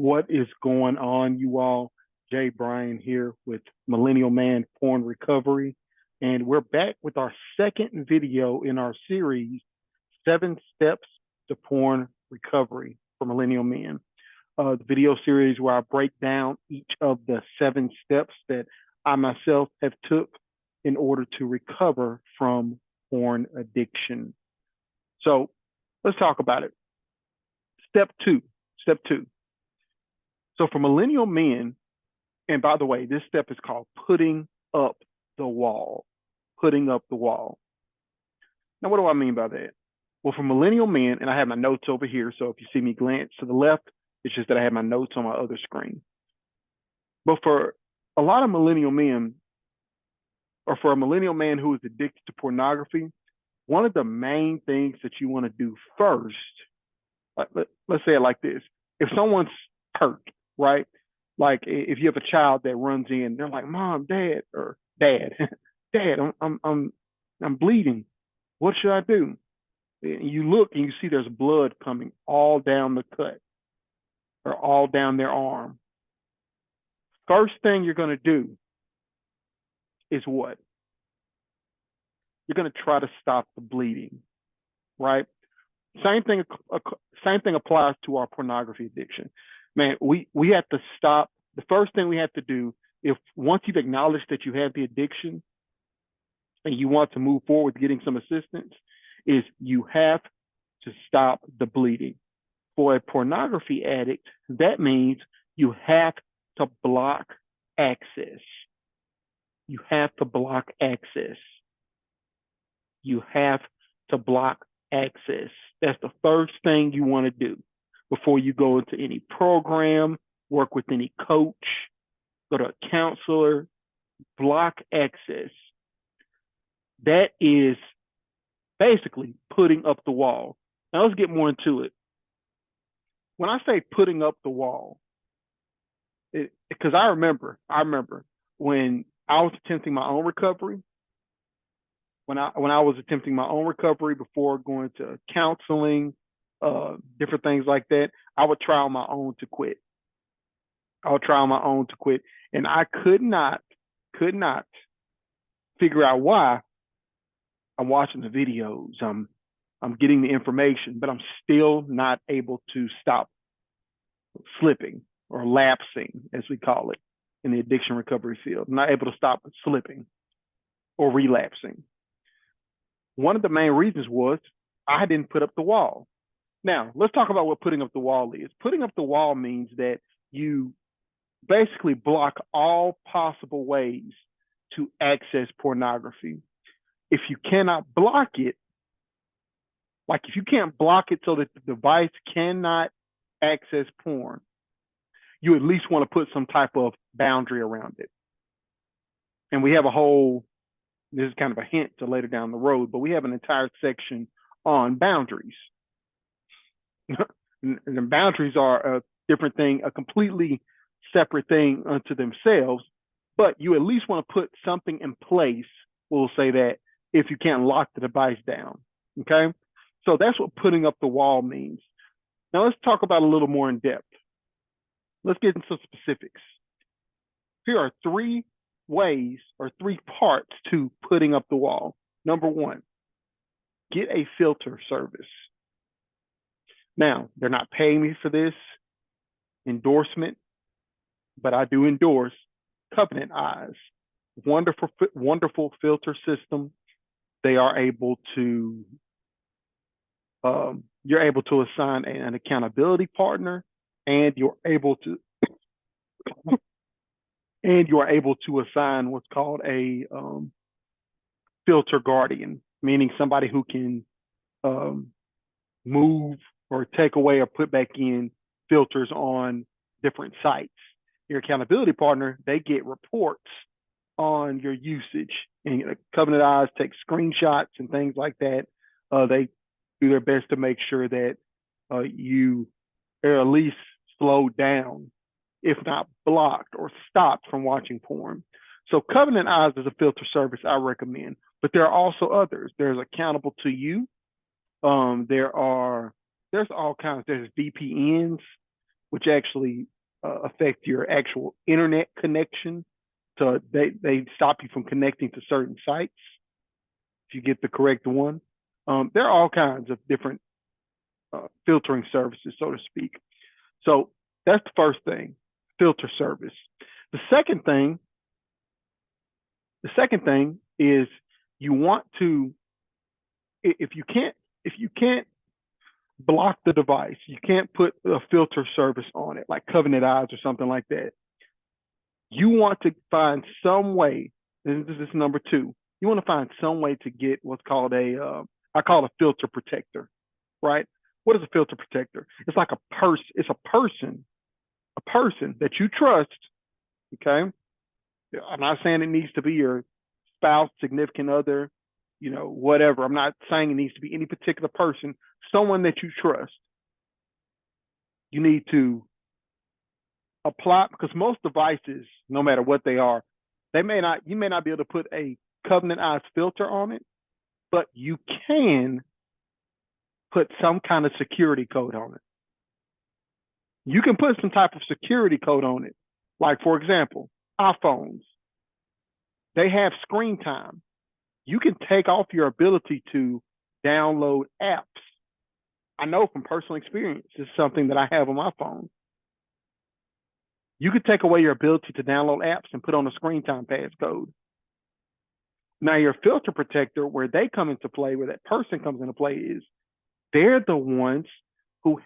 What is going on, you all? Jay Bryan here with Millennial Man Porn Recovery. And we're back with our second video in our series, 7 Steps to Porn Recovery for Millennial Men. The video series where I break down each of the 7 steps that I myself have took in order to recover from porn addiction. So let's talk about it. Step two. So for millennial men, and by the way, this step is called putting up the wall. Putting up the wall. Now, what do I mean by that? Well, for millennial men, and I have my notes over here, so if you see me glance to the left, it's just that I have my notes on my other screen. But for a lot of millennial men, or for a millennial man who is addicted to pornography, one of the main things that you want to do first, let's say it like this. If someone's hurt, right? Like if you have a child that runs in, they're like, "Mom, Dad," or "Dad, Dad, I'm bleeding. What should I do?" And you look and you see there's blood coming all down the cut or all down their arm. First thing you're going to do is what? You're going to try to stop the bleeding, right? Same thing applies to our pornography addiction. Man, we have to stop. The first thing we have to do, if once you've acknowledged that you have the addiction and you want to move forward with getting some assistance, is you have to stop the bleeding. For a pornography addict, that means you have to block access. You have to block access. You have to block access. That's the first thing you want to do before you go into any program, work with any coach, go to a counselor. Block access. That is basically putting up the wall. Now let's get more into it. When I say putting up the wall, because I remember when I was attempting my own recovery, when I was attempting my own recovery before going to counseling, different things like that, I would try on my own to quit. And I could not figure out why. I'm watching the videos, I'm getting the information, but I'm still not able to stop slipping or lapsing, as we call it in the addiction recovery field. I'm not able to stop slipping or relapsing. One of the main reasons was I didn't put up the wall. Now, let's talk about what putting up the wall is. Putting up the wall means that you basically block all possible ways to access pornography. If you cannot block it, like if you can't block it so that the device cannot access porn, you at least want to put some type of boundary around it. And we have this is kind of a hint to later down the road, but we have an entire section on boundaries. And the boundaries are a different thing, a completely separate thing unto themselves, but you at least want to put something in place. We'll say that if you can't lock the device down, okay? So that's what putting up the wall means. Now let's talk about a little more in depth. Let's get into some specifics. Here are 3 ways or 3 parts to putting up the wall. Number 1, get a filter service. Now, they're not paying me for this endorsement, but I do endorse Covenant Eyes. Wonderful filter system. They are able to, you're able to assign an accountability partner, and you're able to assign what's called a filter guardian, meaning somebody who can move or take away or put back in filters on different sites. Your accountability partner, they get reports on your usage, and Covenant Eyes take screenshots and things like that. They do their best to make sure that you are at least slowed down, if not blocked or stopped from watching porn. So Covenant Eyes is a filter service I recommend, but there are also others. There's Accountable to You. There's all kinds. There's VPNs. which actually affect your actual internet connection. So they stop you from connecting to certain sites if you get the correct one. There are all kinds of different filtering services, so to speak. So that's the first thing, filter service. The second thing, is you want to, if you can't block the device, you can't put a filter service on it, like Covenant Eyes or something like that. You want to find some way, and this is number two, you want to find some way to get what's called I call it a filter protector, right? What is a filter protector? It's like it's a person that you trust, okay? I'm not saying it needs to be your spouse, significant other, whatever. I'm not saying it needs to be any particular person, someone that you trust. You need to apply, because most devices, no matter what they are, you may not be able to put a Covenant Eyes filter on it, but you can put some kind of security code on it. You can put some type of security code on it. Like, for example, iPhones, they have screen time. You can take off your ability to download apps. I know from personal experience, it's something that I have on my phone. You could take away your ability to download apps and put on a screen time passcode. Now, your filter protector, where they come into play, where that person comes into play, is they're the ones who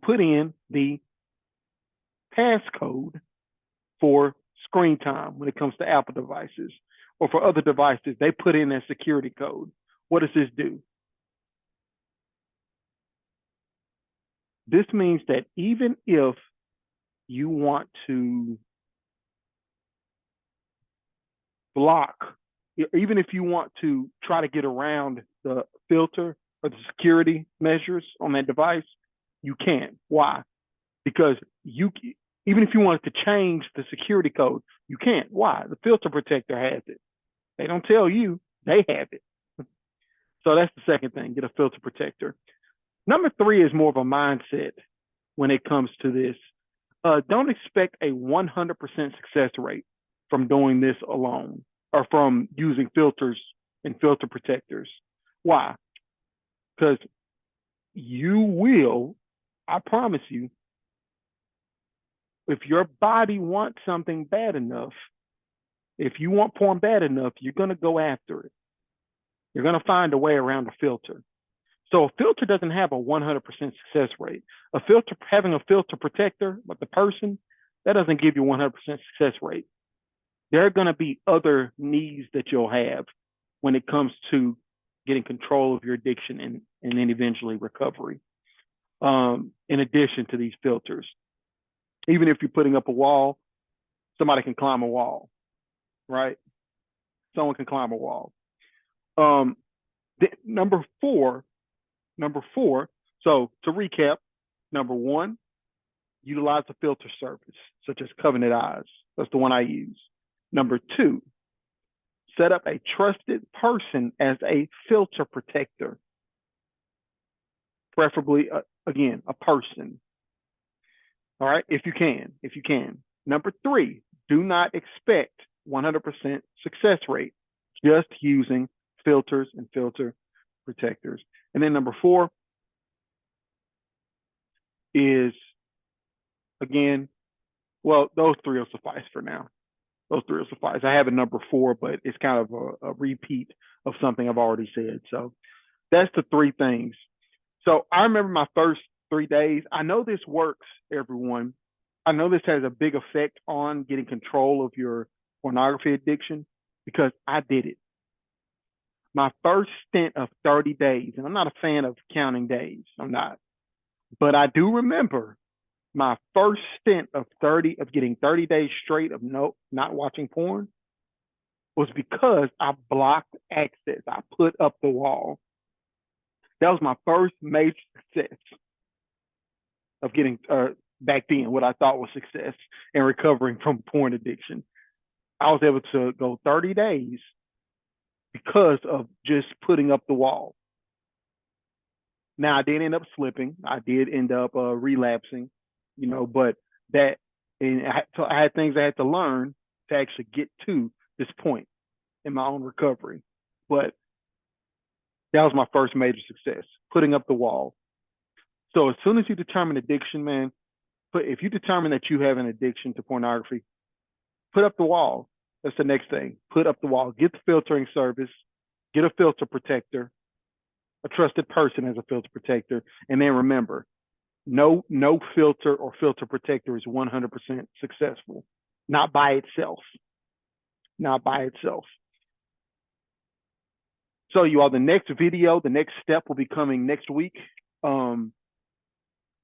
put in the passcode for screen time when it comes to Apple devices, or for other devices, they put in that security code. What does this do? This means that even if you want to block, even if you want to try to get around the filter or the security measures on that device, you can't. Why? Because even if you wanted to change the security code, you can't. Why? The filter protector has it. They don't tell you, they have it. So that's the second thing, get a filter protector. Number three is more of a mindset when it comes to this. Don't expect a 100% success rate from doing this alone, or from using filters and filter protectors. Why? Because you will, I promise you, if your body wants something bad enough, if you want porn bad enough, you're going to go after it. You're going to find a way around the filter. So a filter doesn't have a 100% success rate. Having a filter protector, but the person, that doesn't give you 100% success rate. There are going to be other needs that you'll have when it comes to getting control of your addiction and then eventually recovery. In addition to these filters, even if you're putting up a wall, somebody can climb a wall, right? Someone can climb a wall. Number four. So to recap, number one, utilize a filter service such as Covenant Eyes. That's the one I use. Number two, set up a trusted person as a filter protector, preferably, again, a person. All right, if you can. Number three, do not expect 100% success rate, just using filters and filter protectors. And then number four is, again, well, those three will suffice for now. Those three will suffice. I have a number four, but it's kind of a repeat of something I've already said. So that's the three things. So I remember my first 3 days. I know this works, everyone. I know this has a big effect on getting control of your pornography addiction, because I did it. My first stint of 30 days, and I'm not a fan of counting days, I'm not, but I do remember my first stint of getting 30 days straight of not watching porn was because I blocked access. I put up the wall. That was my first major success of getting, back then, what I thought was success in recovering from porn addiction. I was able to go 30 days because of just putting up the wall. Now, I did end up slipping. I did end up relapsing. but that, and so I had things I had to learn to actually get to this point in my own recovery. But that was my first major success, putting up the wall. So as soon as you determine addiction, man, if you determine that you have an addiction to pornography, put up the wall. That's the next thing. Put up the wall. Get the filtering service. Get a filter protector. A trusted person as a filter protector. And then remember, no filter or filter protector is 100% successful. Not by itself. Not by itself. So you all, the next video, the next step will be coming next week.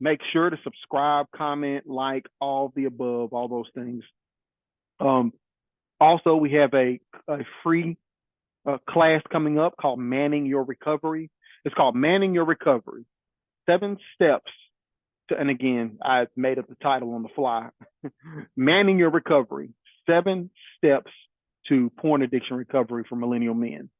Make sure to subscribe, comment, like, all of the above, all those things. Also, we have a free class coming up called Manning Your Recovery. It's called Manning Your Recovery. 7 steps to, and again, I made up the title on the fly. Manning Your Recovery. 7 steps to porn addiction recovery for millennial men.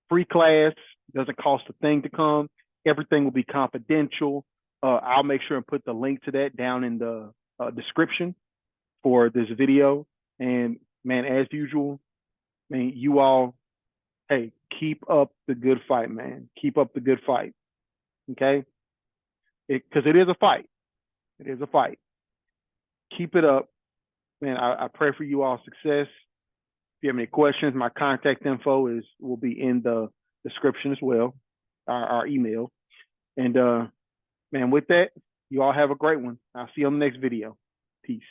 Free class, doesn't cost a thing to come. Everything will be confidential. I'll make sure and put the link to that down in the description for this video. And man, as usual, man, you all, hey, keep up the good fight, man. Keep up the good fight. Okay? Because it is a fight. It is a fight. Keep it up. Man, I pray for you all success. If you have any questions, my contact info will be in the description as well, our email. And man, with that, you all have a great one. I'll see you on the next video. Peace.